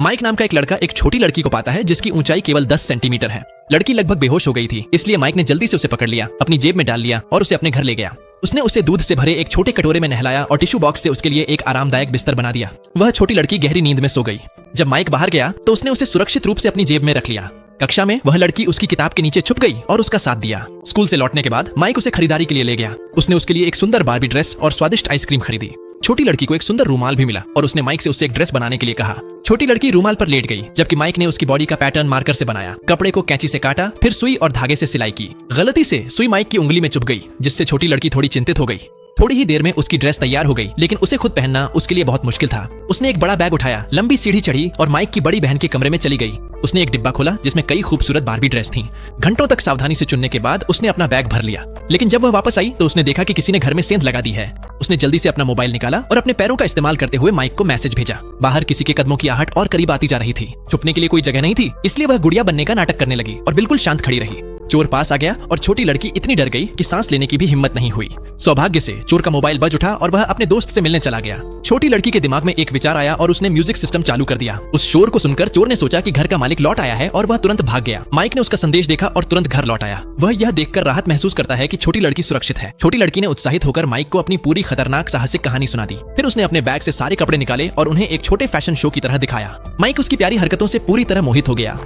Mic नाम का एक लड़का एक छोटी लड़की को पाता है जिसकी ऊंचाई केवल 10 सेंटीमीटर है। लड़की लगभग बेहोश हो गई थी, इसलिए माइक ने जल्दी से उसे पकड़ लिया, अपनी जेब में डाल लिया और उसे अपने घर ले गया। उसने उसे दूध से भरे एक छोटे कटोरे में नहलाया और टिश्यू बॉक्स से उसके लिए एक आरामदायक बिस्तर बना दिया। वह छोटी लड़की गहरी नींद में सो गई। जब माइक बाहर गया तो उसने उसे सुरक्षित रूप से अपनी जेब में रख लिया। कक्षा में वह लड़की उसकी किताब के नीचे छुप गई और उसका साथ दिया। स्कूल से लौटने के बाद माइक उसे खरीदारी के लिए ले गया। उसने उसके लिए एक सुंदर बार्बी ड्रेस और स्वादिष्ट आइसक्रीम खरीदी। छोटी लड़की को एक सुंदर रूमाल भी मिला और उसने माइक से उससे एक ड्रेस बनाने के लिए कहा। छोटी लड़की रूमाल पर लेट गई, जबकि माइक ने उसकी बॉडी का पैटर्न मार्कर से बनाया। कपड़े को कैंची से काटा, फिर सुई और धागे से सिलाई की। गलती से सुई माइक की उंगली में चुभ गई, जिससे छोटी लड़की थोड़ी चिंतित हो गई। थोड़ी ही देर में उसकी ड्रेस तैयार हो गई, लेकिन उसे खुद पहनना उसके लिए बहुत मुश्किल था। उसने एक बड़ा बैग उठाया, लंबी सीढ़ी चढ़ी और माइक की बड़ी बहन के कमरे में चली गई। उसने एक डिब्बा खोला जिसमें कई खूबसूरत बार्बी ड्रेस थीं। घंटों तक सावधानी से चुनने के बाद उसने अपना बैग भर लिया, लेकिन जब वह वापस आई तो उसने देखा कि किसी ने घर में सेंध लगा दी है। उसने जल्दी से अपना मोबाइल निकाला और अपने पैरों का इस्तेमाल करते हुए माइक को मैसेज भेजा। बाहर किसी के कदमों की आहट और करीब आती जा रही थी। छुपने के लिए कोई जगह नहीं थी, इसलिए वह गुड़िया बनने का नाटक करने लगी और बिल्कुल शांत खड़ी रही। चोर पास आ गया और छोटी लड़की इतनी डर गई कि सांस लेने की भी हिम्मत नहीं हुई। सौभाग्य से चोर का मोबाइल बज उठा और वह अपने दोस्त से मिलने चला गया। छोटी लड़की के दिमाग में एक विचार आया और उसने म्यूजिक सिस्टम चालू कर दिया। उस शोर को सुनकर चोर ने सोचा कि घर का मालिक लौट आया है और वह तुरंत भाग गया। माइक ने उसका संदेश देखा और तुरंत घर लौट आया। वह यह देखकर राहत महसूस करता है कि छोटी लड़की सुरक्षित है। छोटी लड़की ने उत्साहित होकर माइक को अपनी पूरी खतरनाक साहसिक कहानी सुना दी। फिर उसने अपने बैग से सारे कपड़े निकाले और उन्हें एक छोटे फैशन शो की तरह दिखाया। माइक उसकी प्यारी हरकतों से पूरी तरह मोहित हो गया।